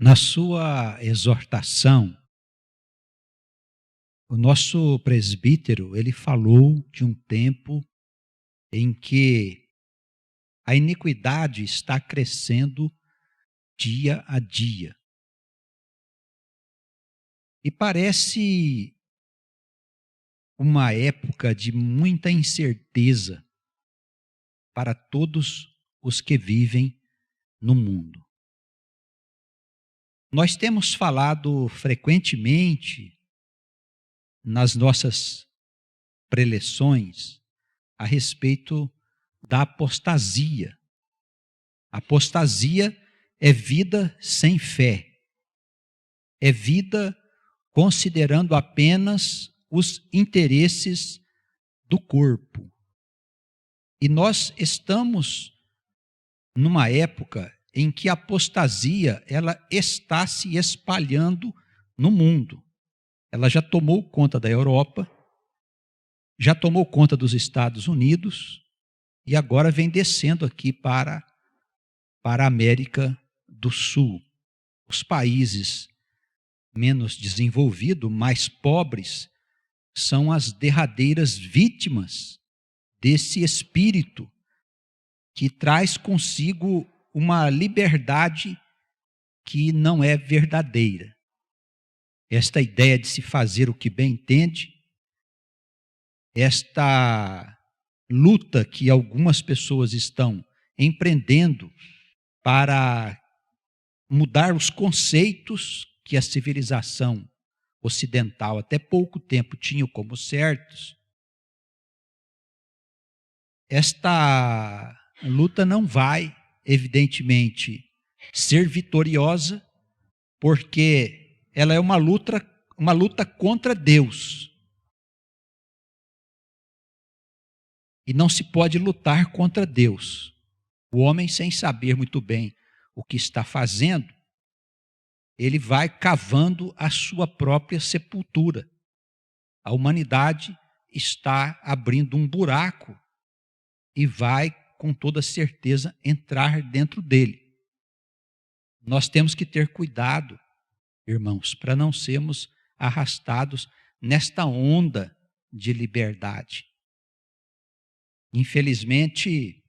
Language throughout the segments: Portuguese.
Na sua exortação, o nosso presbítero, ele falou de um tempo em que a iniquidade está crescendo dia a dia. E parece uma época de muita incerteza para todos os que vivem no mundo. Nós temos falado frequentemente nas nossas preleções a respeito da apostasia. Apostasia é vida sem fé. É vida considerando apenas os interesses do corpo. E nós estamos numa época em que a apostasia ela está se espalhando no mundo. Ela já tomou conta da Europa, já tomou conta dos Estados Unidos e agora vem descendo aqui para a América do Sul. Os países menos desenvolvidos, mais pobres, são as derradeiras vítimas desse espírito que traz consigo uma liberdade que não é verdadeira. Esta ideia de se fazer o que bem entende, esta luta que algumas pessoas estão empreendendo para mudar os conceitos que a civilização ocidental até pouco tempo tinha como certos, esta luta não vai, evidentemente, ser vitoriosa, porque ela é uma luta contra Deus. E não se pode lutar contra Deus. O homem, sem saber muito bem o que está fazendo, ele vai cavando a sua própria sepultura. A humanidade está abrindo um buraco e vai, com toda certeza, entrar dentro dele. Nós temos que ter cuidado, irmãos, para não sermos arrastados nesta onda de liberdade. Infelizmente,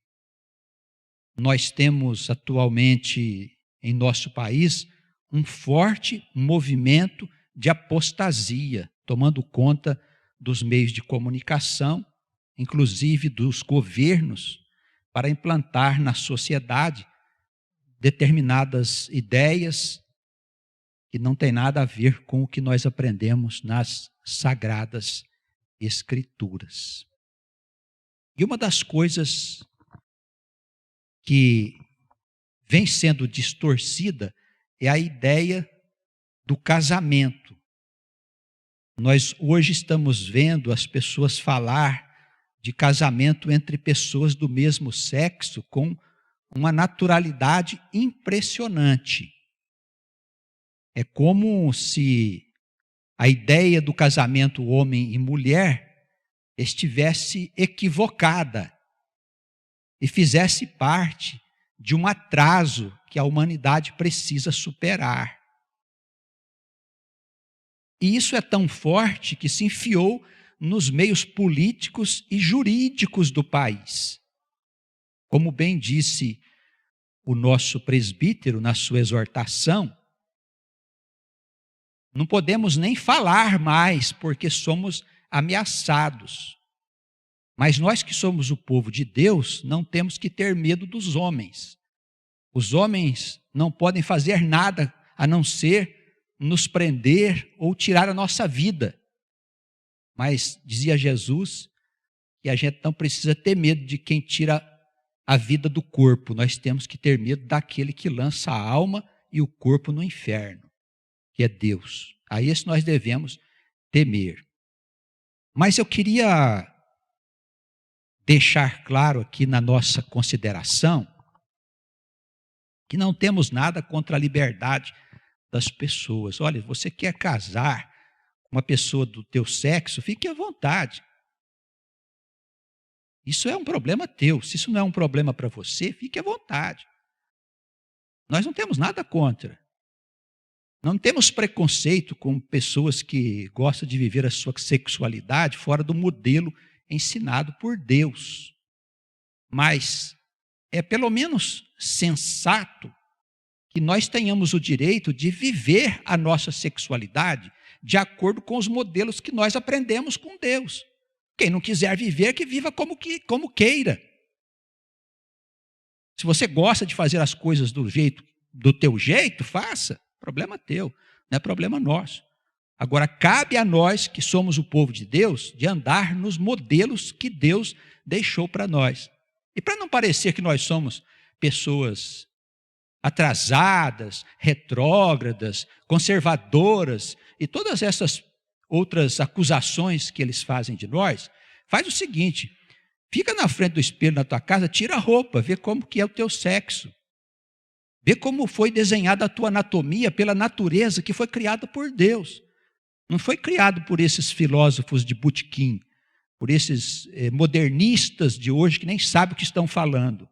nós temos atualmente em nosso país um forte movimento de apostasia, tomando conta dos meios de comunicação, inclusive dos governos, para implantar na sociedade determinadas ideias que não têm nada a ver com o que nós aprendemos nas Sagradas Escrituras. E uma das coisas que vem sendo distorcida é a ideia do casamento. Nós hoje estamos vendo as pessoas falar de casamento entre pessoas do mesmo sexo com uma naturalidade impressionante. É como se a ideia do casamento homem e mulher estivesse equivocada e fizesse parte de um atraso que a humanidade precisa superar. E isso é tão forte que se enfiou nos meios políticos e jurídicos do país. Como bem disse o nosso presbítero na sua exortação, não podemos nem falar mais porque somos ameaçados. Mas nós que somos o povo de Deus, não temos que ter medo dos homens. Os homens não podem fazer nada a não ser nos prender ou tirar a nossa vida. Mas dizia Jesus que a gente não precisa ter medo de quem tira a vida do corpo. Nós temos que ter medo daquele que lança a alma e o corpo no inferno, que é Deus. A esse nós devemos temer. Mas eu queria deixar claro aqui na nossa consideração que não temos nada contra a liberdade das pessoas. Olha, você quer casar com uma pessoa do teu sexo, fique à vontade. Isso é um problema teu. Se isso não é um problema para você, fique à vontade. Nós não temos nada contra. Não temos preconceito com pessoas que gostam de viver a sua sexualidade fora do modelo ensinado por Deus. Mas é pelo menos sensato que nós tenhamos o direito de viver a nossa sexualidade de acordo com os modelos que nós aprendemos com Deus. Quem não quiser viver, que viva como queira. Se você gosta de fazer as coisas do teu jeito, faça. Problema teu, não é problema nosso. Agora, cabe a nós, que somos o povo de Deus, de andar nos modelos que Deus deixou para nós. E para não parecer que nós somos pessoas atrasadas, retrógradas, conservadoras e todas essas outras acusações que eles fazem de nós, faz o seguinte: fica na frente do espelho na tua casa, tira a roupa, vê como que é o teu sexo. Vê como foi desenhada a tua anatomia pela natureza que foi criada por Deus. Não foi criado por esses filósofos de botequim, por esses modernistas de hoje que nem sabem o que estão falando.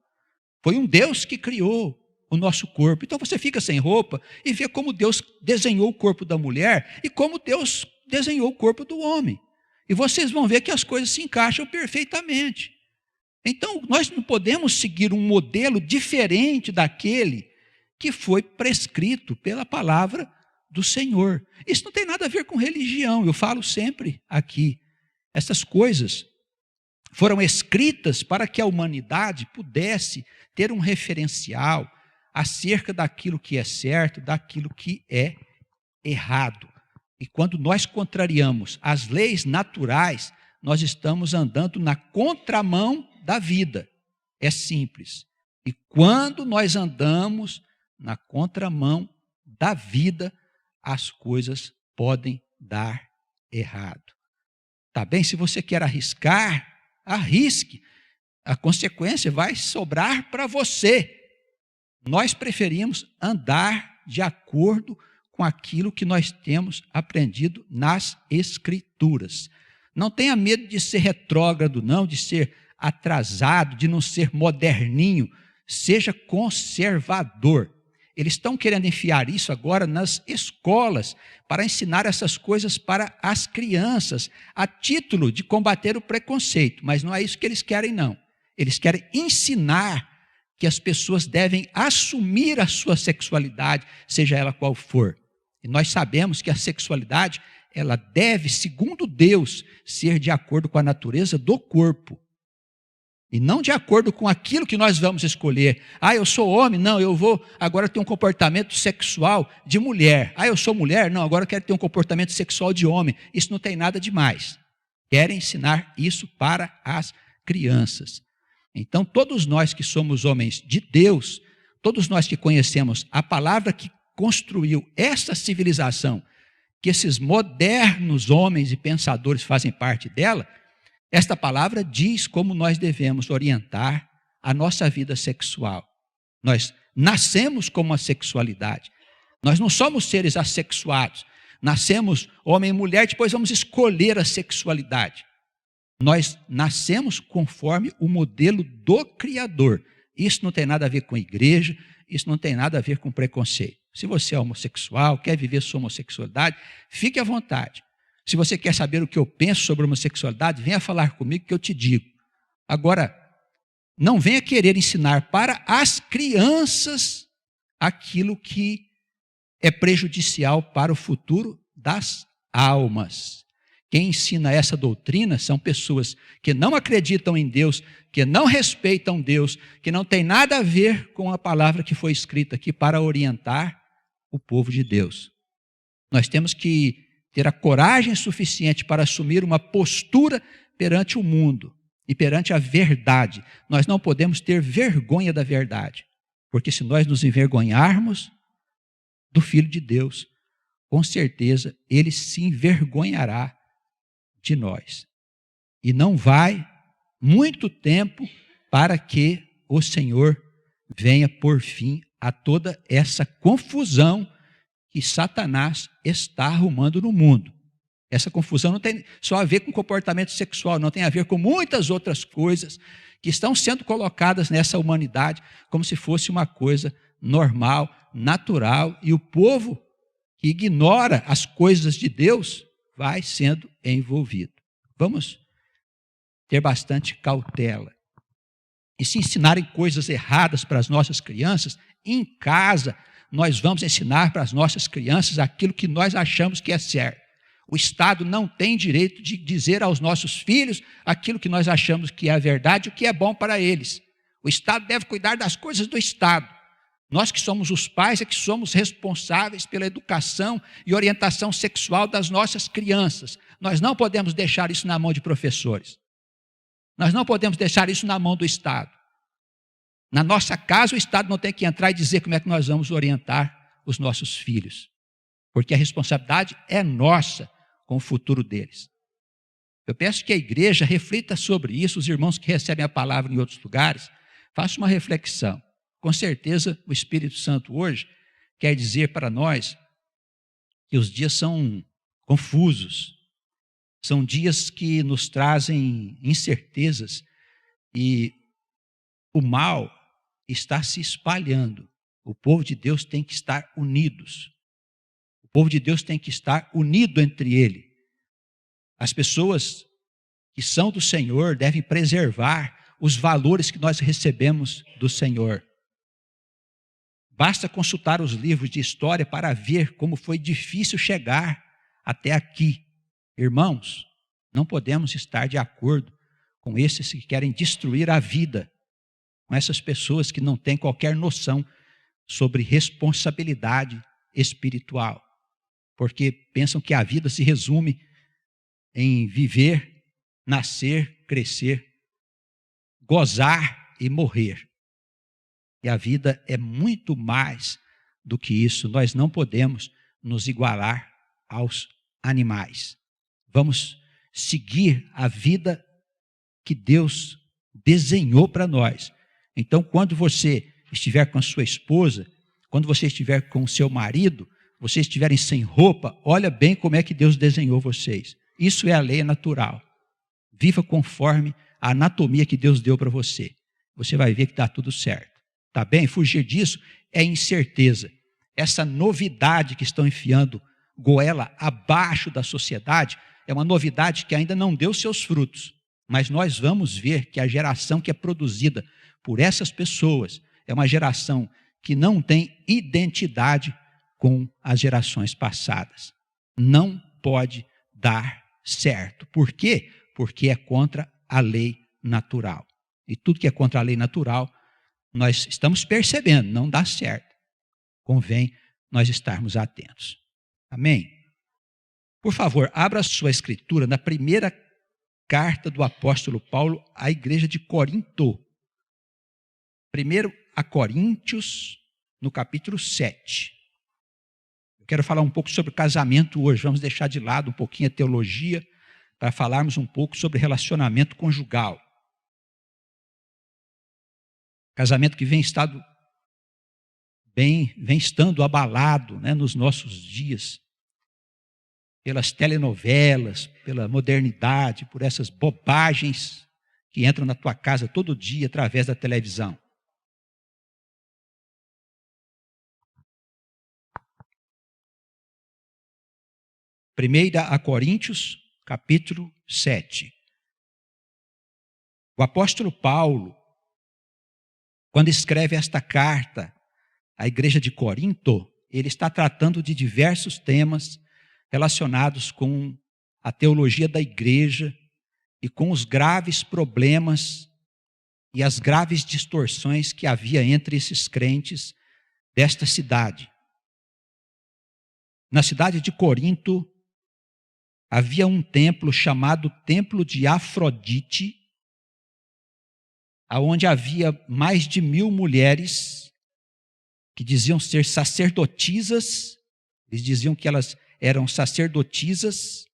Foi um Deus que criou o nosso corpo. Então você fica sem roupa e vê como Deus desenhou o corpo da mulher e como Deus desenhou o corpo do homem. E vocês vão ver que as coisas se encaixam perfeitamente. Então nós não podemos seguir um modelo diferente daquele que foi prescrito pela palavra do Senhor. Isso não tem nada a ver com religião, eu falo sempre aqui. Essas coisas foram escritas para que a humanidade pudesse ter um referencial acerca daquilo que é certo, daquilo que é errado. E quando nós contrariamos as leis naturais, nós estamos andando na contramão da vida. É simples. E quando nós andamos na contramão da vida, as coisas podem dar errado. Tá bem? Se você quer arriscar, arrisque. A consequência vai sobrar para você. Nós preferimos andar de acordo com aquilo que nós temos aprendido nas Escrituras. Não tenha medo de ser retrógrado, não, de ser atrasado, de não ser moderninho. Seja conservador. Eles estão querendo enfiar isso agora nas escolas, para ensinar essas coisas para as crianças, a título de combater o preconceito. Mas não é isso que eles querem, não. Eles querem ensinar que as pessoas devem assumir a sua sexualidade, seja ela qual for. E nós sabemos que a sexualidade, ela deve, segundo Deus, ser de acordo com a natureza do corpo. E não de acordo com aquilo que nós vamos escolher. Ah, eu sou homem, não, eu vou agora ter um comportamento sexual de mulher. Ah, eu sou mulher, não, agora eu quero ter um comportamento sexual de homem. Isso não tem nada demais. Querem ensinar isso para as crianças. Então, todos nós que somos homens de Deus, todos nós que conhecemos a palavra que construiu essa civilização, que esses modernos homens e pensadores fazem parte dela, esta palavra diz como nós devemos orientar a nossa vida sexual. Nós nascemos com uma sexualidade. Nós não somos seres assexuados. Nascemos homem e mulher, depois vamos escolher a sexualidade. Nós nascemos conforme o modelo do Criador. Isso não tem nada a ver com igreja, isso não tem nada a ver com preconceito. Se você é homossexual, quer viver sua homossexualidade, fique à vontade. Se você quer saber o que eu penso sobre homossexualidade, venha falar comigo que eu te digo. Agora, não venha querer ensinar para as crianças aquilo que é prejudicial para o futuro das almas. Quem ensina essa doutrina são pessoas que não acreditam em Deus, que não respeitam Deus, que não tem nada a ver com a palavra que foi escrita aqui para orientar o povo de Deus. Nós temos que ter a coragem suficiente para assumir uma postura perante o mundo e perante a verdade. Nós não podemos ter vergonha da verdade, porque se nós nos envergonharmos do Filho de Deus, com certeza ele se envergonhará de nós. E não vai muito tempo para que o Senhor venha por fim a toda essa confusão que Satanás está arrumando no mundo. Essa confusão não tem só a ver com comportamento sexual, não tem a ver com muitas outras coisas que estão sendo colocadas nessa humanidade como se fosse uma coisa normal, natural, e o povo que ignora as coisas de Deus, vai sendo envolvido. Vamos ter bastante cautela. E se ensinarem coisas erradas para as nossas crianças, em casa nós vamos ensinar para as nossas crianças aquilo que nós achamos que é certo. O Estado não tem direito de dizer aos nossos filhos aquilo que nós achamos que é a verdade, o que é bom para eles. O Estado deve cuidar das coisas do Estado. Nós que somos os pais é que somos responsáveis pela educação e orientação sexual das nossas crianças. Nós não podemos deixar isso na mão de professores. Nós não podemos deixar isso na mão do Estado. Na nossa casa, o Estado não tem que entrar e dizer como é que nós vamos orientar os nossos filhos. Porque a responsabilidade é nossa com o futuro deles. Eu peço que a igreja reflita sobre isso, os irmãos que recebem a palavra em outros lugares, façam uma reflexão. Com certeza, o Espírito Santo hoje quer dizer para nós que os dias são confusos, são dias que nos trazem incertezas e o mal está se espalhando. O povo de Deus tem que estar unidos. O povo de Deus tem que estar unido entre ele. As pessoas que são do Senhor devem preservar os valores que nós recebemos do Senhor. Basta consultar os livros de história para ver como foi difícil chegar até aqui. Irmãos, não podemos estar de acordo com esses que querem destruir a vida, com essas pessoas que não têm qualquer noção sobre responsabilidade espiritual, porque pensam que a vida se resume em viver, nascer, crescer, gozar e morrer. E a vida é muito mais do que isso. Nós não podemos nos igualar aos animais. Vamos seguir a vida que Deus desenhou para nós. Então, quando você estiver com a sua esposa, quando você estiver com o seu marido, vocês estiverem sem roupa, olha bem como é que Deus desenhou vocês. Isso é a lei natural. Viva conforme a anatomia que Deus deu para você. Você vai ver que está tudo certo. Tá bem? Fugir disso é incerteza. Essa novidade que estão enfiando goela abaixo da sociedade é uma novidade que ainda não deu seus frutos. Mas nós vamos ver que a geração que é produzida por essas pessoas é uma geração que não tem identidade com as gerações passadas. Não pode dar certo. Por quê? Porque é contra a lei natural. E tudo que é contra a lei natural, nós estamos percebendo, não dá certo. Convém nós estarmos atentos. Amém? Por favor, abra a sua escritura na primeira carta do apóstolo Paulo à igreja de Corinto. Primeiro a Coríntios, no capítulo 7. Eu quero falar um pouco sobre casamento hoje. Vamos deixar de lado um pouquinho a teologia para falarmos um pouco sobre relacionamento conjugal. Casamento que vem estando abalado, né, nos nossos dias, pelas telenovelas, pela modernidade, por essas bobagens que entram na tua casa todo dia através da televisão. Primeira a Coríntios, capítulo 7. O apóstolo Paulo, quando escreve esta carta à igreja de Corinto, ele está tratando de diversos temas relacionados com a teologia da igreja e com os graves problemas e as graves distorções que havia entre esses crentes desta cidade. Na cidade de Corinto, havia um templo chamado Templo de Afrodite, onde havia mais de 1000 mulheres que diziam ser sacerdotisas. Eles diziam que elas eram sacerdotisas,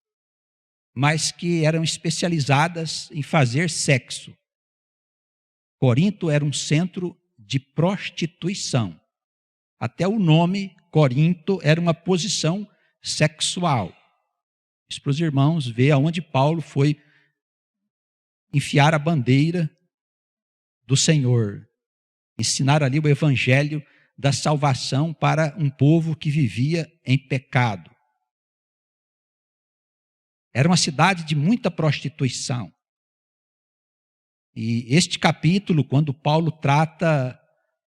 mas que eram especializadas em fazer sexo. Corinto era um centro de prostituição. Até o nome Corinto era uma posição sexual. Isso para os irmãos ver aonde Paulo foi enfiar a bandeira do Senhor, ensinar ali o evangelho da salvação para um povo que vivia em pecado. Era uma cidade de muita prostituição. E este capítulo, quando Paulo trata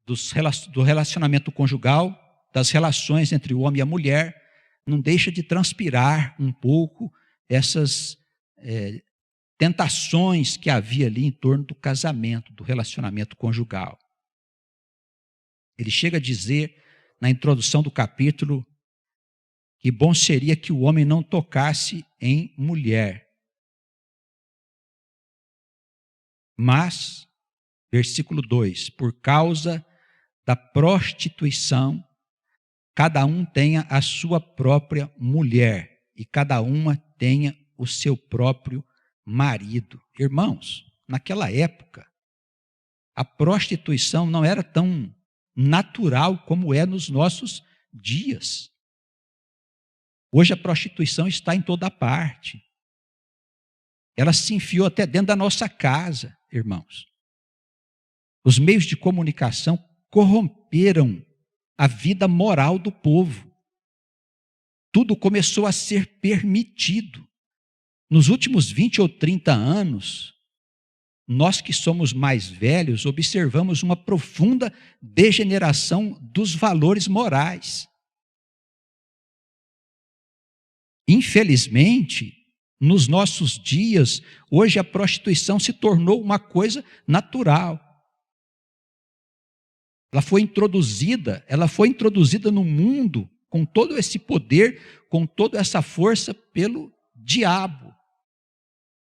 do relacionamento conjugal, das relações entre o homem e a mulher, não deixa de transpirar um pouco essas tentações que havia ali em torno do casamento, do relacionamento conjugal. Ele chega a dizer, na introdução do capítulo, que bom seria que o homem não tocasse em mulher. Mas, versículo 2, por causa da prostituição, cada um tenha a sua própria mulher e cada uma tenha o seu próprio marido. Irmãos, naquela época, a prostituição não era tão natural como é nos nossos dias. Hoje a prostituição está em toda parte. Ela se enfiou até dentro da nossa casa, irmãos. Os meios de comunicação corromperam a vida moral do povo. Tudo começou a ser permitido. Nos últimos 20 ou 30 anos, nós que somos mais velhos, observamos uma profunda degeneração dos valores morais. Infelizmente, nos nossos dias, hoje a prostituição se tornou uma coisa natural. Ela foi introduzida no mundo com todo esse poder, com toda essa força pelo diabo.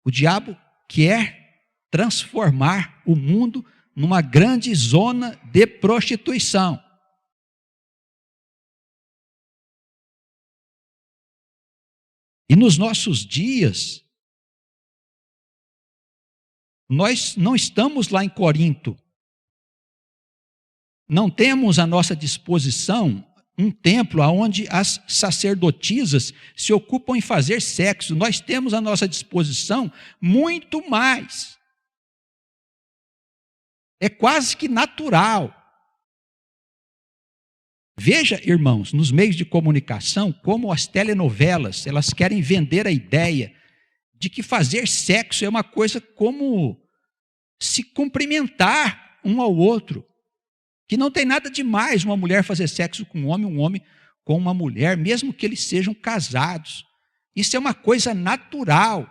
O diabo quer transformar o mundo numa grande zona de prostituição. E nos nossos dias, nós não estamos lá em Corinto. Não temos à nossa disposição um templo onde as sacerdotisas se ocupam em fazer sexo. Nós temos à nossa disposição muito mais. É quase que natural. Veja, irmãos, nos meios de comunicação, como as telenovelas, elas querem vender a ideia de que fazer sexo é uma coisa como se cumprimentar um ao outro. Que não tem nada de mais uma mulher fazer sexo com um homem com uma mulher, mesmo que eles sejam casados. Isso é uma coisa natural.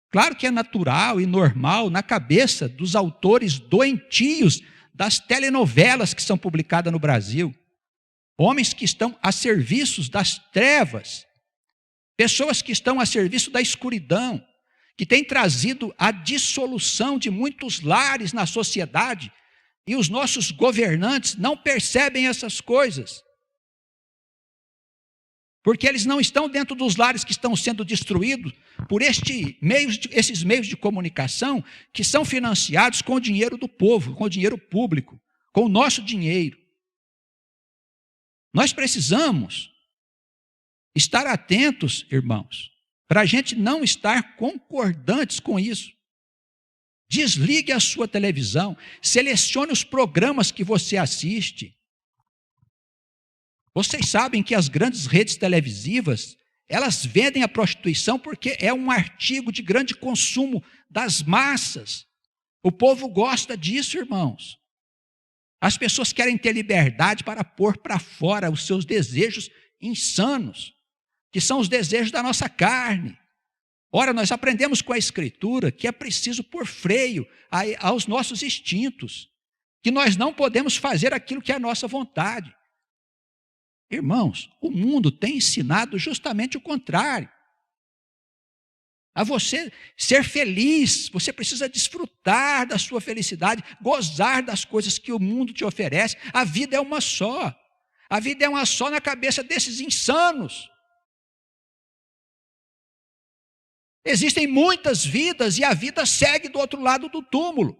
Claro que é natural e normal na cabeça dos autores doentios das telenovelas que são publicadas no Brasil. Homens que estão a serviço das trevas, pessoas que estão a serviço da escuridão, que têm trazido a dissolução de muitos lares na sociedade, e os nossos governantes não percebem essas coisas. Porque eles não estão dentro dos lares que estão sendo destruídos por esses meios de comunicação que são financiados com o dinheiro do povo, com o dinheiro público, com o nosso dinheiro. Nós precisamos estar atentos, irmãos, para a gente não estar concordantes com isso. Desligue a sua televisão, selecione os programas que você assiste. Vocês sabem que as grandes redes televisivas, elas vendem a prostituição porque é um artigo de grande consumo das massas. O povo gosta disso, irmãos. As pessoas querem ter liberdade para pôr para fora os seus desejos insanos, que são os desejos da nossa carne. Ora, nós aprendemos com a Escritura que é preciso pôr freio aos nossos instintos, que nós não podemos fazer aquilo que é a nossa vontade. Irmãos, o mundo tem ensinado justamente o contrário. A você ser feliz, você precisa desfrutar da sua felicidade, gozar das coisas que o mundo te oferece. A vida é uma só. A vida é uma só na cabeça desses insanos. Existem muitas vidas e a vida segue do outro lado do túmulo.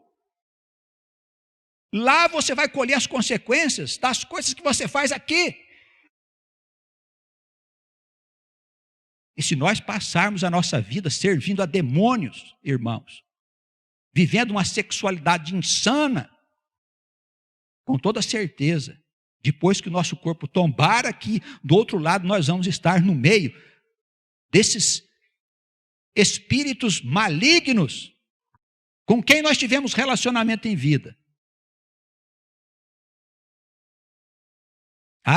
Lá você vai colher as consequências das coisas que você faz aqui. E se nós passarmos a nossa vida servindo a demônios, irmãos, vivendo uma sexualidade insana, com toda certeza, depois que o nosso corpo tombar aqui, do outro lado nós vamos estar no meio desses espíritos malignos com quem nós tivemos relacionamento em vida.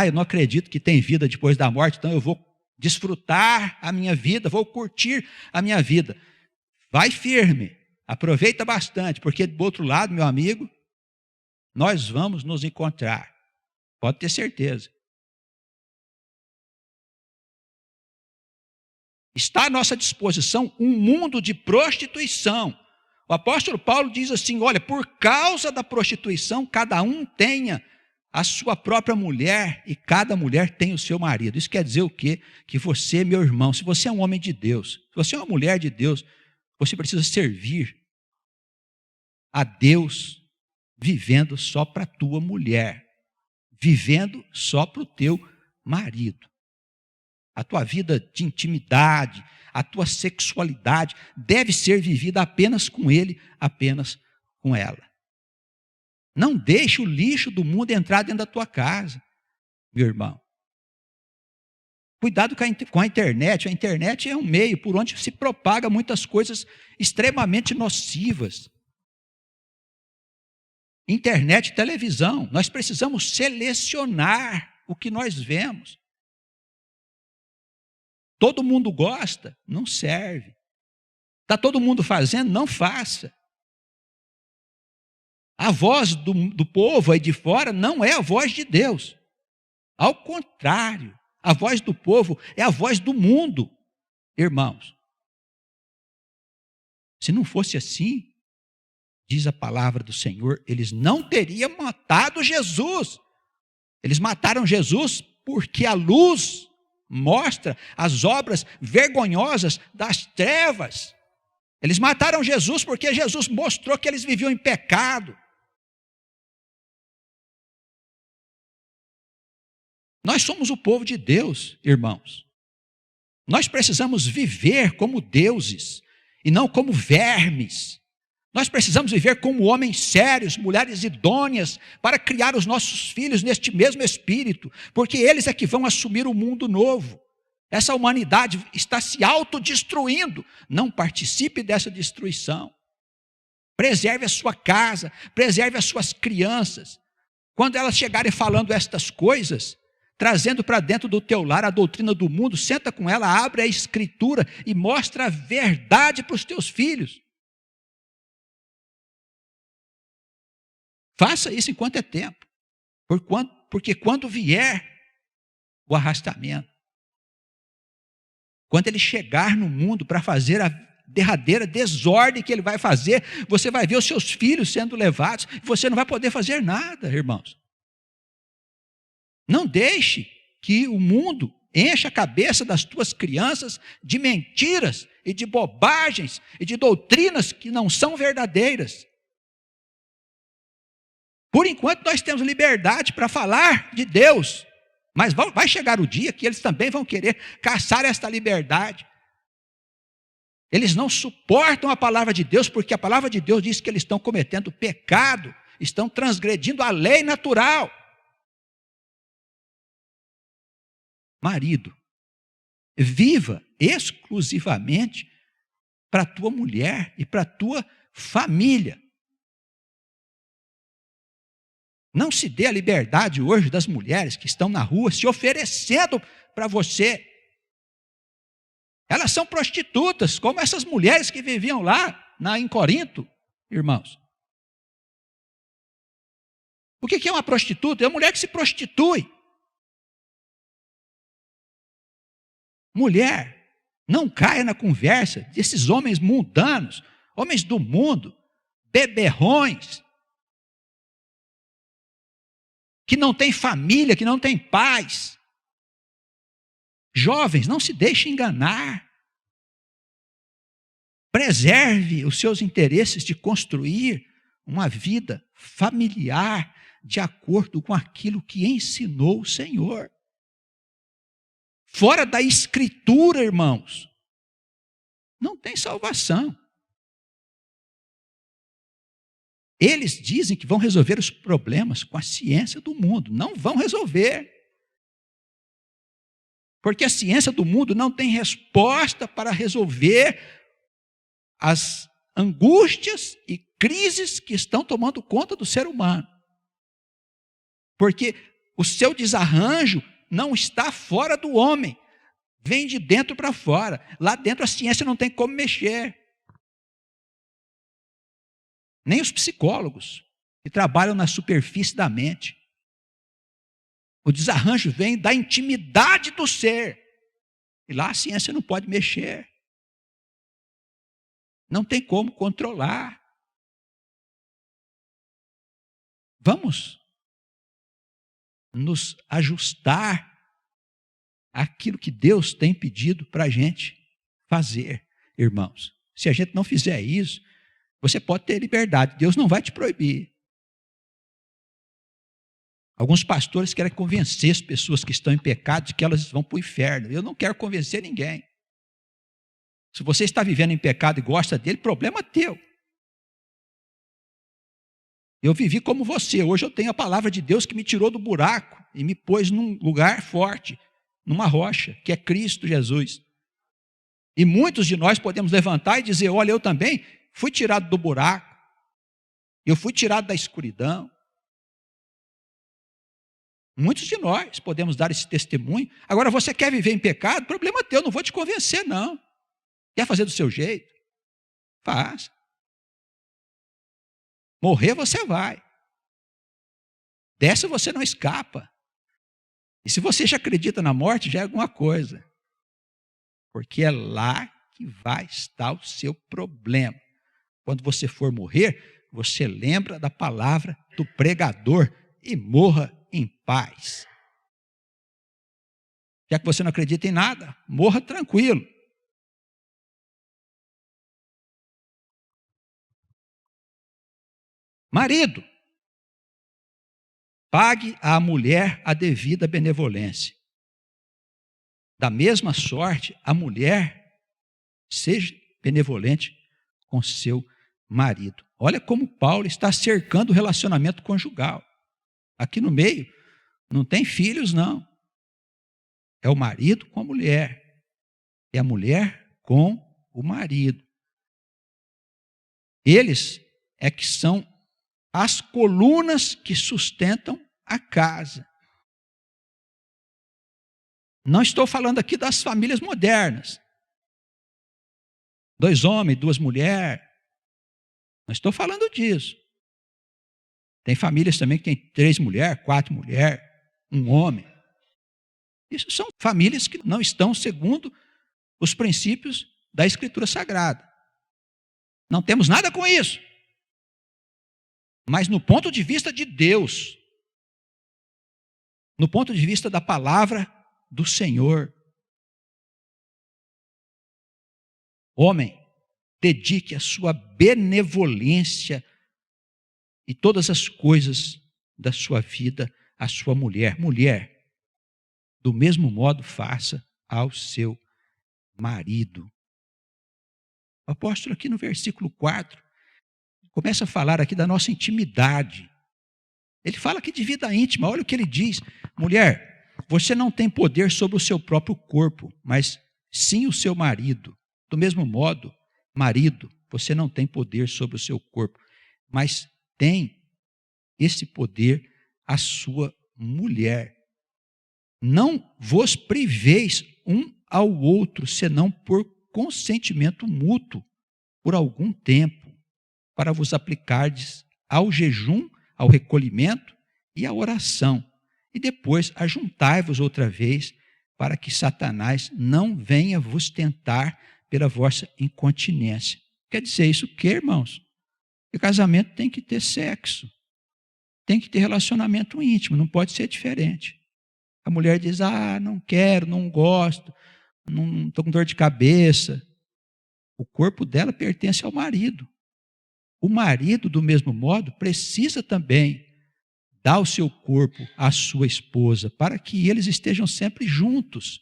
Eu não acredito que tem vida depois da morte, então eu vou desfrutar a minha vida, vou curtir a minha vida. Vai firme, aproveita bastante, porque do outro lado, meu amigo, nós vamos nos encontrar. Pode ter certeza. Está à nossa disposição um mundo de prostituição. O apóstolo Paulo diz assim, olha, por causa da prostituição, cada um tenha a sua própria mulher e cada mulher tem o seu marido. Isso quer dizer o quê? Que você, meu irmão, se você é um homem de Deus, se você é uma mulher de Deus, você precisa servir a Deus vivendo só para a tua mulher, vivendo só para o teu marido. A tua vida de intimidade, a tua sexualidade deve ser vivida apenas com ele, apenas com ela. Não deixe o lixo do mundo entrar dentro da tua casa, meu irmão. Cuidado com a internet. A internet é um meio por onde se propaga muitas coisas extremamente nocivas. Internet, televisão. Nós precisamos selecionar o que nós vemos. Todo mundo gosta? Não serve. Está todo mundo fazendo? Não faça. A voz do povo aí de fora não é a voz de Deus. Ao contrário, a voz do povo é a voz do mundo, irmãos. Se não fosse assim, diz a palavra do Senhor, eles não teriam matado Jesus. Eles mataram Jesus porque a luz mostra as obras vergonhosas das trevas. Eles mataram Jesus porque Jesus mostrou que eles viviam em pecado. Nós somos o povo de Deus, irmãos. Nós precisamos viver como deuses e não como vermes. Nós precisamos viver como homens sérios, mulheres idôneas, para criar os nossos filhos neste mesmo espírito, porque eles é que vão assumir o mundo novo. Essa humanidade está se autodestruindo. Não participe dessa destruição. Preserve a sua casa, preserve as suas crianças. Quando elas chegarem falando estas coisas, trazendo para dentro do teu lar a doutrina do mundo, senta com ela, abre a escritura e mostra a verdade para os teus filhos. Faça isso enquanto é tempo, porque quando vier o arrastamento, quando ele chegar no mundo para fazer a derradeira desordem que ele vai fazer, você vai ver os seus filhos sendo levados, e você não vai poder fazer nada, irmãos. Não deixe que o mundo encha a cabeça das tuas crianças de mentiras e de bobagens e de doutrinas que não são verdadeiras. Por enquanto nós temos liberdade para falar de Deus, mas vai chegar o dia que eles também vão querer caçar esta liberdade. Eles não suportam a palavra de Deus, porque a palavra de Deus diz que eles estão cometendo pecado, estão transgredindo a lei natural. Marido, viva exclusivamente para a tua mulher e para a tua família. Não se dê a liberdade hoje das mulheres que estão na rua se oferecendo para você. Elas são prostitutas, como essas mulheres que viviam lá em Corinto, irmãos. O que é uma prostituta? É uma mulher que se prostitui. Mulher, não caia na conversa desses homens mundanos, homens do mundo, beberrões, que não têm família, que não têm paz. Jovens, não se deixe enganar. Preserve os seus interesses de construir uma vida familiar de acordo com aquilo que ensinou o Senhor. Fora da Escritura, irmãos, não tem salvação. Eles dizem que vão resolver os problemas com a ciência do mundo. Não vão resolver. Porque a ciência do mundo não tem resposta para resolver as angústias e crises que estão tomando conta do ser humano. Porque o seu desarranjo não está fora do homem. Vem de dentro para fora. Lá dentro a ciência não tem como mexer. Nem os psicólogos que trabalham na superfície da mente. O desarranjo vem da intimidade do ser. E lá a ciência não pode mexer. Não tem como controlar. Vamos nos ajustar àquilo que Deus tem pedido para a gente fazer, irmãos. Se a gente não fizer isso, você pode ter liberdade, Deus não vai te proibir. Alguns pastores querem convencer as pessoas que estão em pecado de que elas vão para o inferno. Eu não quero convencer ninguém. Se você está vivendo em pecado e gosta dele, problema teu. Eu vivi como você. Hoje eu tenho a palavra de Deus que me tirou do buraco e me pôs num lugar forte, numa rocha, que é Cristo Jesus. E muitos de nós podemos levantar e dizer, olha, eu também fui tirado do buraco, eu fui tirado da escuridão. Muitos de nós podemos dar esse testemunho. Agora, você quer viver em pecado? Problema teu, não vou te convencer, não. Quer fazer do seu jeito? Faz. Morrer você vai. Dessa você não escapa. E se você já acredita na morte, já é alguma coisa. Porque é lá que vai estar o seu problema. Quando você for morrer, você lembra da palavra do pregador e morra em paz. Já que você não acredita em nada, morra tranquilo. Marido, pague à mulher a devida benevolência. Da mesma sorte, a mulher seja benevolente com seu marido. Olha como Paulo está cercando o relacionamento conjugal. Aqui no meio, não tem filhos, não. É o marido com a mulher. É a mulher com o marido. Eles é que são as colunas que sustentam a casa. Não estou falando aqui das famílias modernas. 2 homens, 2 mulheres. Não estou falando disso. Tem famílias também que tem 3 mulheres, 4 mulheres, 1 homem. Isso são famílias que não estão segundo os princípios da Escritura Sagrada. Não temos nada com isso. Mas no ponto de vista de Deus, no ponto de vista da palavra do Senhor, homem, dedique a sua benevolência e todas as coisas da sua vida à sua mulher. Mulher, do mesmo modo faça ao seu marido. O apóstolo aqui no versículo 4, começa a falar aqui da nossa intimidade. Ele fala aqui de vida íntima, olha o que ele diz. Mulher, você não tem poder sobre o seu próprio corpo, mas sim o seu marido. Do mesmo modo, marido, você não tem poder sobre o seu corpo, mas tem esse poder a sua mulher. Não vos priveis um ao outro, senão por consentimento mútuo, por algum tempo, para vos aplicardes ao jejum, ao recolhimento e à oração. E depois ajuntai-vos outra vez, para que Satanás não venha vos tentar pela vossa incontinência. Quer dizer isso o quê, irmãos? Que casamento tem que ter sexo. Tem que ter relacionamento íntimo, não pode ser diferente. A mulher diz, não quero, não gosto, não estou com dor de cabeça. O corpo dela pertence ao marido. O marido, do mesmo modo, precisa também dar o seu corpo à sua esposa, para que eles estejam sempre juntos.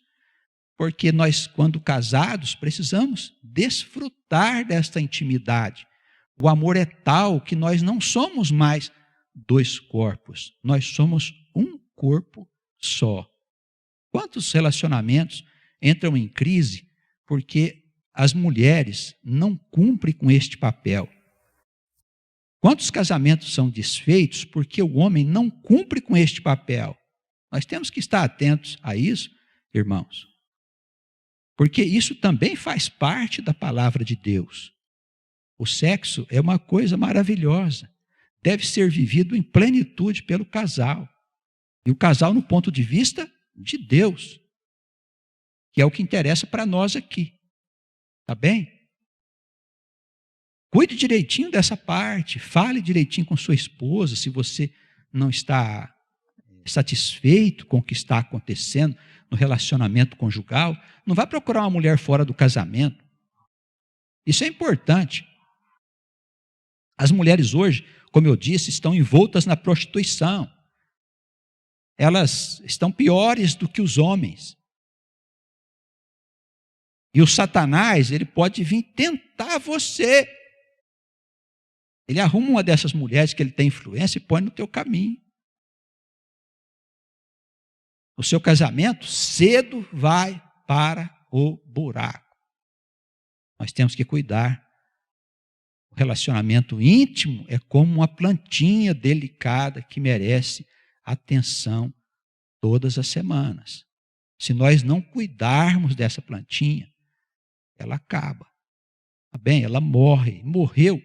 Porque nós, quando casados, precisamos desfrutar desta intimidade. O amor é tal que nós não somos mais dois corpos, nós somos um corpo só. Quantos relacionamentos entram em crise porque as mulheres não cumprem com este papel? Quantos casamentos são desfeitos porque o homem não cumpre com este papel? Nós temos que estar atentos a isso, irmãos, porque isso também faz parte da palavra de Deus. O sexo é uma coisa maravilhosa, deve ser vivido em plenitude pelo casal. E o casal no ponto de vista de Deus, que é o que interessa para nós aqui. Tá bem? Cuide direitinho dessa parte, fale direitinho com sua esposa, se você não está satisfeito com o que está acontecendo no relacionamento conjugal, não vá procurar uma mulher fora do casamento. Isso é importante. As mulheres hoje, como eu disse, estão envoltas na prostituição. Elas estão piores do que os homens. E o Satanás, ele pode vir tentar você. Ele arruma uma dessas mulheres que ele tem influência e põe no teu caminho. O seu casamento cedo vai para o buraco. Nós temos que cuidar. O relacionamento íntimo é como uma plantinha delicada que merece atenção todas as semanas. Se nós não cuidarmos dessa plantinha, ela acaba. Tá bem? Ela morre. Morreu,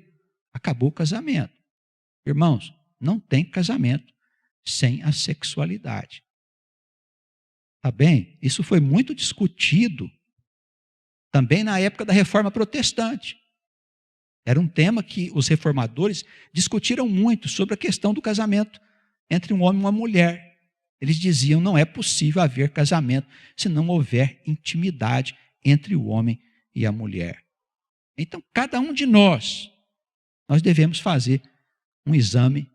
acabou o casamento. Irmãos, não tem casamento sem a sexualidade. Tá bem? Isso foi muito discutido também na época da Reforma Protestante. Era um tema que os reformadores discutiram muito sobre a questão do casamento entre um homem e uma mulher. Eles diziam, não é possível haver casamento se não houver intimidade entre o homem e a mulher. Então, cada um de nós devemos fazer um exame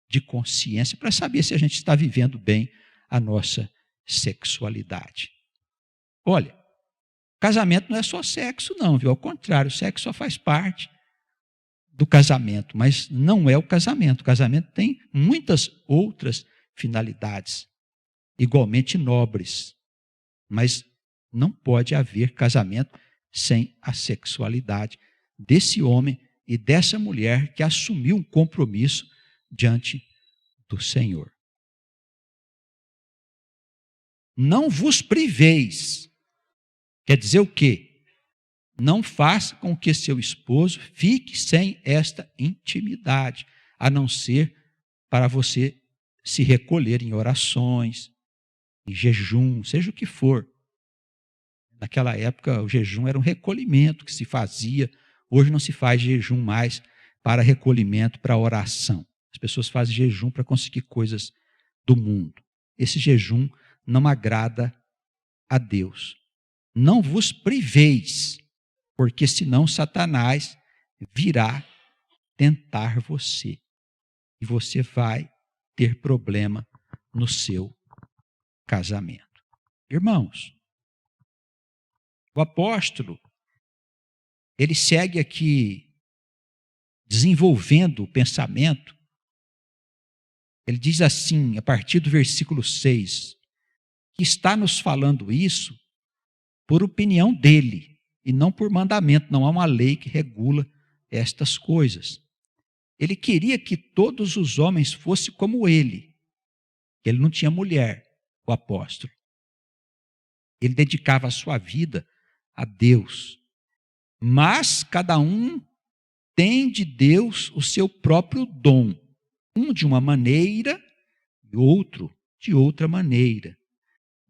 de consciência para saber se a gente está vivendo bem a nossa sexualidade. Olha, casamento não é só sexo não, viu? Ao contrário, o sexo só faz parte do casamento, mas não é o casamento. O casamento tem muitas outras finalidades, igualmente nobres, mas não pode haver casamento sem a sexualidade desse homem e dessa mulher que assumiu um compromisso diante do Senhor. Não vos priveis. Quer dizer o quê? Não faça com que seu esposo fique sem esta intimidade, a não ser para você se recolher em orações, em jejum, seja o que for. Naquela época, o jejum era um recolhimento que se fazia. Hoje não se faz jejum mais para recolhimento, para oração. As pessoas fazem jejum para conseguir coisas do mundo. Esse jejum não agrada a Deus. Não vos priveis, porque senão Satanás virá tentar você. E você vai ter problema no seu casamento. Irmãos, o apóstolo, ele segue aqui desenvolvendo o pensamento. Ele diz assim, a partir do versículo 6, que está nos falando isso por opinião dele e não por mandamento. Não há uma lei que regula estas coisas. Ele queria que todos os homens fossem como ele. Ele não tinha mulher, o apóstolo. Ele dedicava a sua vida a Deus. Mas cada um tem de Deus o seu próprio dom. Um de uma maneira e outro de outra maneira.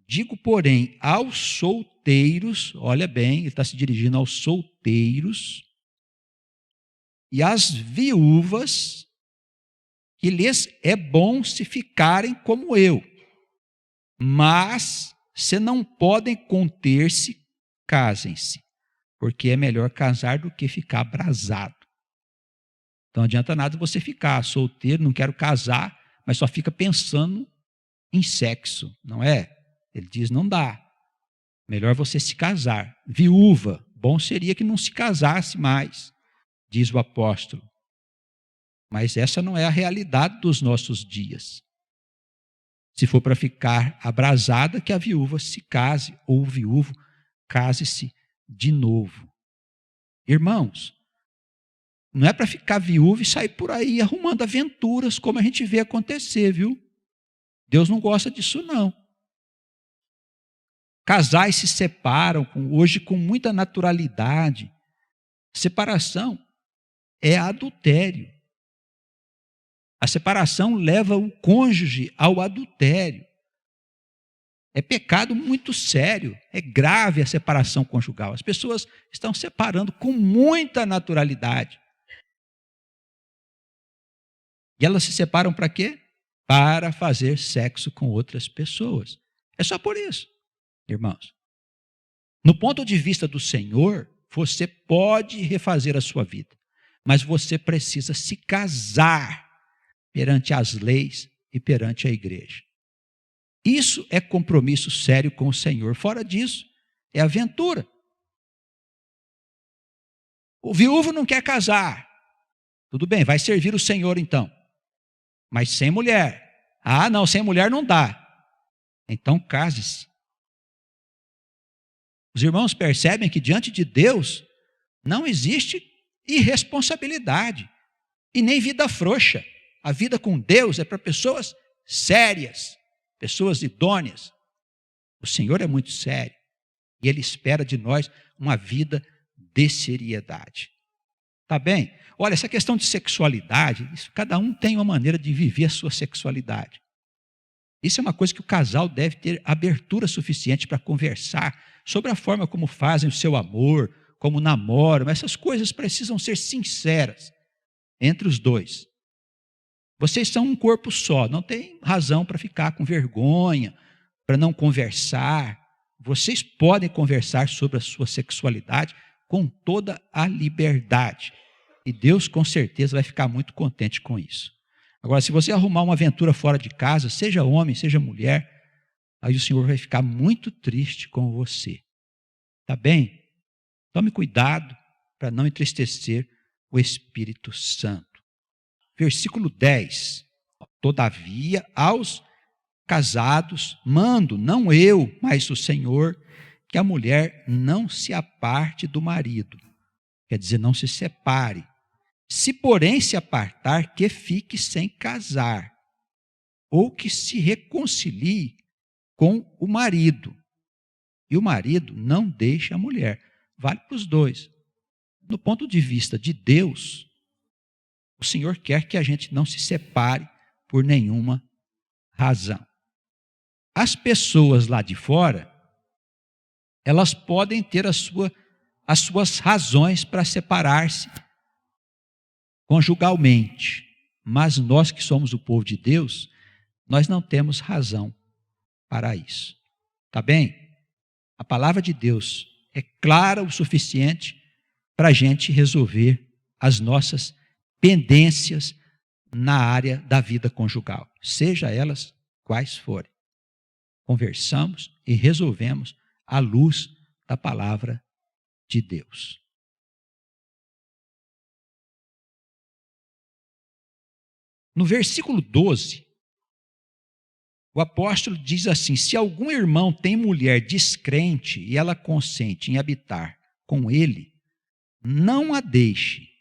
Digo, porém, aos solteiros, olha bem, ele está se dirigindo aos solteiros e às viúvas, que lhes é bom se ficarem como eu, mas se não podem conter-se, casem-se, porque é melhor casar do que ficar abrasado. Então não adianta nada você ficar solteiro, não quero casar, mas só fica pensando em sexo, não é? Ele diz, não dá. Melhor você se casar. Viúva, bom seria que não se casasse mais, diz o apóstolo. Mas essa não é a realidade dos nossos dias. Se for para ficar abrasada, que a viúva se case, ou o viúvo case-se de novo. Irmãos, não é para ficar viúvo e sair por aí arrumando aventuras, como a gente vê acontecer, viu? Deus não gosta disso, não. Casais se separam hoje com muita naturalidade. Separação é adultério. A separação leva o cônjuge ao adultério. É pecado muito sério, é grave a separação conjugal. As pessoas estão separando com muita naturalidade. E elas se separam para quê? Para fazer sexo com outras pessoas. É só por isso, irmãos. No ponto de vista do Senhor, você pode refazer a sua vida, mas você precisa se casar perante as leis e perante a igreja. Isso é compromisso sério com o Senhor. Fora disso, é aventura. O viúvo não quer casar. Tudo bem, vai servir o Senhor então. Mas sem mulher. Ah, não, sem mulher não dá. Então case-se. Os irmãos percebem que diante de Deus não existe irresponsabilidade e nem vida frouxa. A vida com Deus é para pessoas sérias, pessoas idôneas. O Senhor é muito sério e Ele espera de nós uma vida de seriedade. Tá bem? Olha, essa questão de sexualidade, cada um tem uma maneira de viver a sua sexualidade. Isso é uma coisa que o casal deve ter abertura suficiente para conversar sobre a forma como fazem o seu amor, como namoram. Essas coisas precisam ser sinceras entre os dois. Vocês são um corpo só, não tem razão para ficar com vergonha, para não conversar. Vocês podem conversar sobre a sua sexualidade com toda a liberdade. E Deus, com certeza, vai ficar muito contente com isso. Agora, se você arrumar uma aventura fora de casa, seja homem, seja mulher, aí o Senhor vai ficar muito triste com você. Tá bem? Tome cuidado para não entristecer o Espírito Santo. Versículo 10. Todavia, aos casados, mando, não eu, mas o Senhor, que a mulher não se aparte do marido. Quer dizer, não se separe. Se, porém, se apartar, que fique sem casar, ou que se reconcilie com o marido. E o marido não deixa a mulher. Vale para os dois. No ponto de vista de Deus, o Senhor quer que a gente não se separe por nenhuma razão. As pessoas lá de fora, elas podem ter as suas razões para separar-se conjugalmente, mas nós que somos o povo de Deus, nós não temos razão para isso. Tá bem? A palavra de Deus é clara o suficiente para a gente resolver as nossas pendências na área da vida conjugal, seja elas quais forem. Conversamos e resolvemos à luz da palavra de Deus. No versículo 12, o apóstolo diz assim: se algum irmão tem mulher descrente e ela consente em habitar com ele, não a deixe.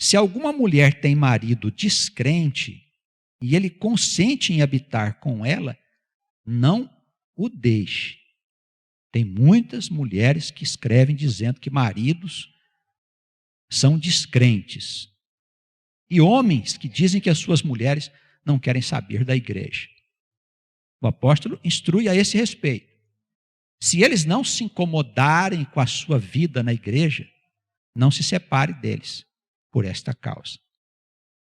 Se alguma mulher tem marido descrente e ele consente em habitar com ela, não o deixe. Tem muitas mulheres que escrevem dizendo que maridos são descrentes. E homens que dizem que as suas mulheres não querem saber da igreja. O apóstolo instrui a esse respeito. Se eles não se incomodarem com a sua vida na igreja, não se separe deles por esta causa.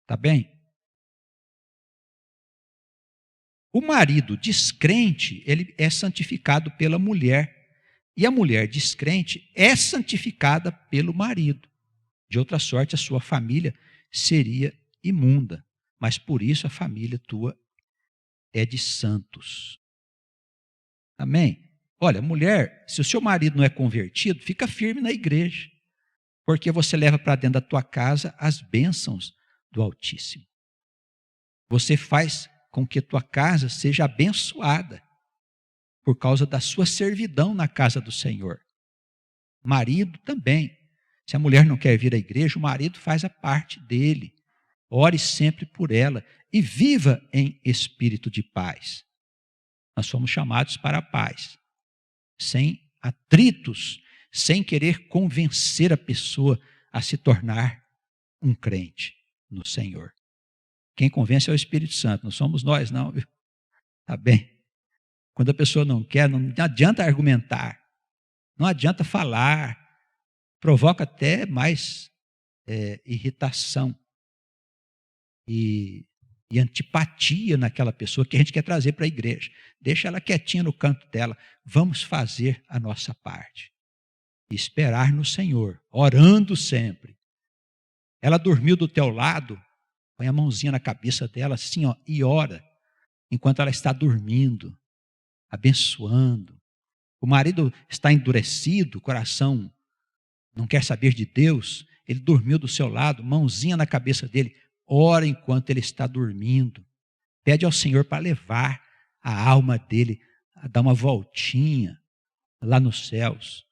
Tá bem? O marido descrente, ele é santificado pela mulher. E a mulher descrente é santificada pelo marido. De outra sorte, a sua família seria imunda. Mas por isso a família tua é de santos. Amém? Olha, mulher, se o seu marido não é convertido, fica firme na igreja. Porque você leva para dentro da tua casa as bênçãos do Altíssimo. Você faz com que tua casa seja abençoada por causa da sua servidão na casa do Senhor. Marido também. Se a mulher não quer vir à igreja, o marido faz a parte dele. Ore sempre por ela e viva em espírito de paz. Nós somos chamados para a paz, sem atritos, sem querer convencer a pessoa a se tornar um crente no Senhor. Quem convence é o Espírito Santo, não somos nós não, viu? Tá bem? Quando a pessoa não quer, não adianta argumentar, não adianta falar, provoca até mais irritação e antipatia naquela pessoa que a gente quer trazer para a igreja. Deixa ela quietinha no canto dela, vamos fazer a nossa parte. E esperar no Senhor, orando sempre. Ela dormiu do teu lado, põe a mãozinha na cabeça dela assim, ó, e ora, enquanto ela está dormindo, abençoando. O marido está endurecido, o coração não quer saber de Deus, ele dormiu do seu lado, mãozinha na cabeça dele, ora enquanto ele está dormindo. Pede ao Senhor para levar a alma dele a dar uma voltinha lá nos céus.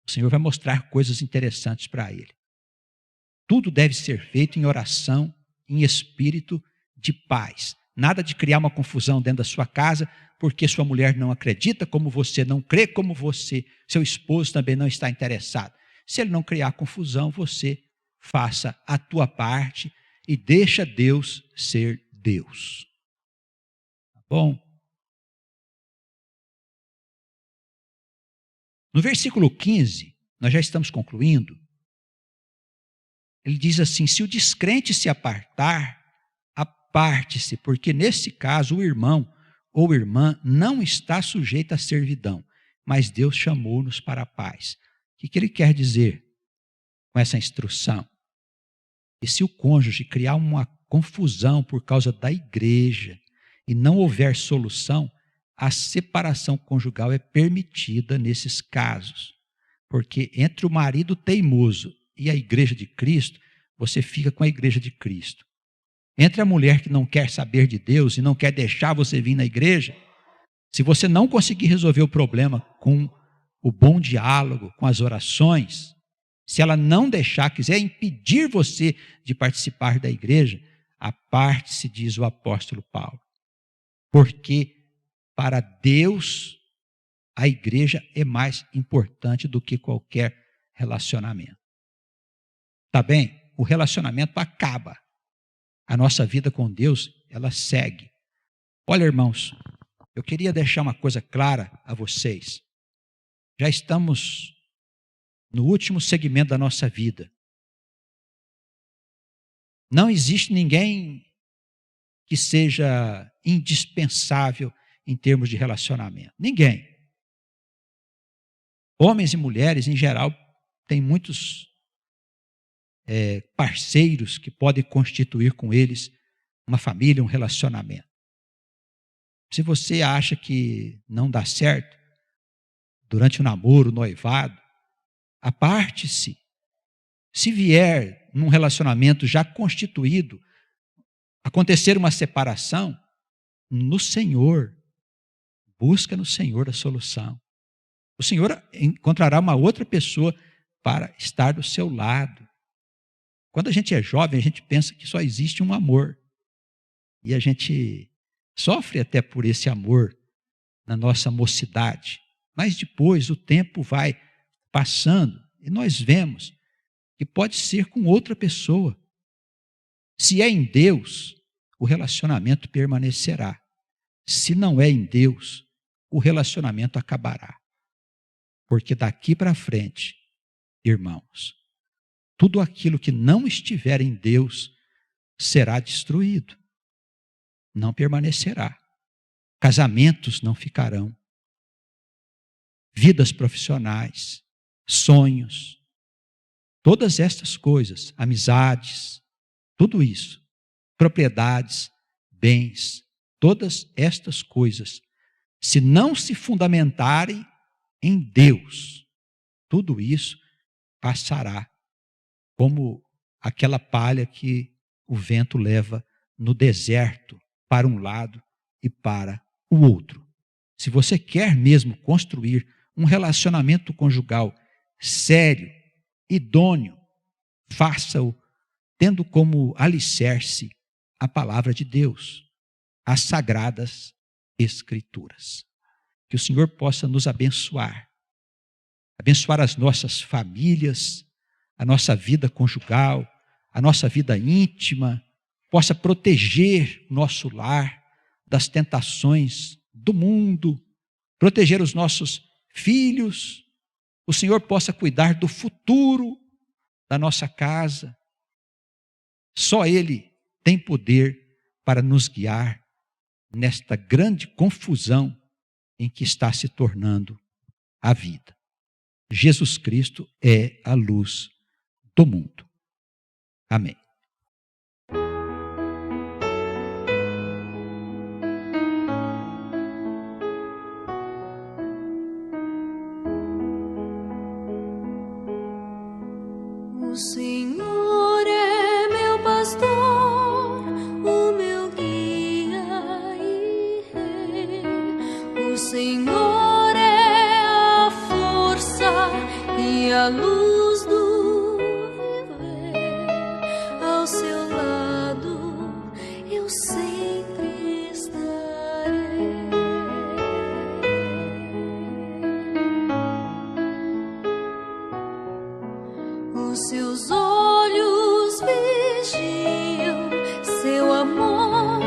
O Senhor vai mostrar coisas interessantes para ele. Tudo deve ser feito em oração, em espírito de paz. Nada de criar uma confusão dentro da sua casa, porque sua mulher não acredita como você, não crê como você, seu esposo também não está interessado. Se ele não criar confusão, você faça a tua parte e deixa Deus ser Deus. Tá bom? No versículo 15, nós já estamos concluindo, ele diz assim, se o descrente se apartar, aparte-se, porque nesse caso o irmão ou irmã não está sujeito à servidão, mas Deus chamou-nos para a paz. O que ele quer dizer com essa instrução? E se o cônjuge criar uma confusão por causa da igreja e não houver solução, a separação conjugal é permitida nesses casos. Porque entre o marido teimoso e a igreja de Cristo, você fica com a igreja de Cristo. Entre a mulher que não quer saber de Deus e não quer deixar você vir na igreja, se você não conseguir resolver o problema com o bom diálogo, com as orações, se ela não deixar, quiser impedir você de participar da igreja, aparte-se, diz o apóstolo Paulo. Porque para Deus, a igreja é mais importante do que qualquer relacionamento. Tá bem? O relacionamento acaba. A nossa vida com Deus, ela segue. Olha, irmãos, eu queria deixar uma coisa clara a vocês. Já estamos no último segmento da nossa vida. Não existe ninguém que seja indispensável em termos de relacionamento. Ninguém. Homens e mulheres, em geral, têm muitos parceiros que podem constituir com eles uma família, um relacionamento. Se você acha que não dá certo durante o namoro, o noivado, aparte-se. Se vier num relacionamento já constituído, acontecer uma separação, no Senhor, busca no Senhor a solução. O Senhor encontrará uma outra pessoa para estar do seu lado. Quando a gente é jovem, a gente pensa que só existe um amor. E a gente sofre até por esse amor na nossa mocidade. Mas depois o tempo vai passando e nós vemos que pode ser com outra pessoa. Se é em Deus, o relacionamento permanecerá. Se não é em Deus, o relacionamento acabará. Porque daqui para frente, irmãos, tudo aquilo que não estiver em Deus será destruído. Não permanecerá. Casamentos não ficarão. Vidas profissionais, sonhos, todas estas coisas, amizades, tudo isso, propriedades, bens, todas estas coisas, se não se fundamentarem em Deus, tudo isso passará como aquela palha que o vento leva no deserto para um lado e para o outro. Se você quer mesmo construir um relacionamento conjugal sério, idôneo, faça-o tendo como alicerce a palavra de Deus, as sagradas Escrituras. Que o Senhor possa nos abençoar as nossas famílias, a nossa vida conjugal, a nossa vida íntima, possa proteger nosso lar das tentações do mundo, proteger os nossos filhos, o Senhor possa cuidar do futuro da nossa casa. Só Ele tem poder para nos guiar nesta grande confusão em que está se tornando a vida. Jesus Cristo é a luz do mundo. Amém. O Senhor é meu pastor, o meu guia e rei. O Senhor é a força e a luz do viver. Ao seu lado eu sempre estarei. Os seus olhos vigiam, seu amor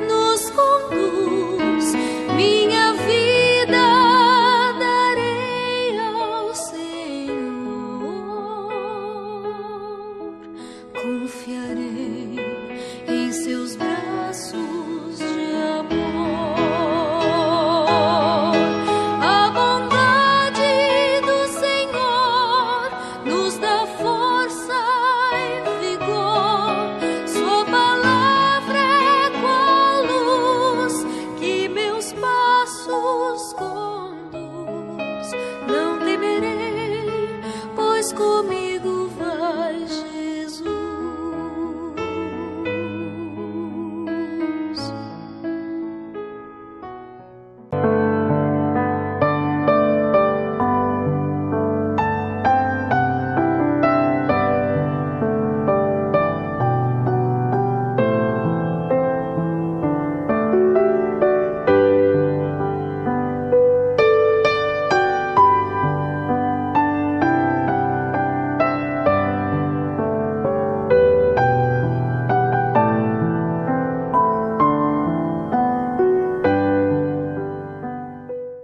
nos conduz. Minha vida darei ao Senhor, confiarei em seus braços.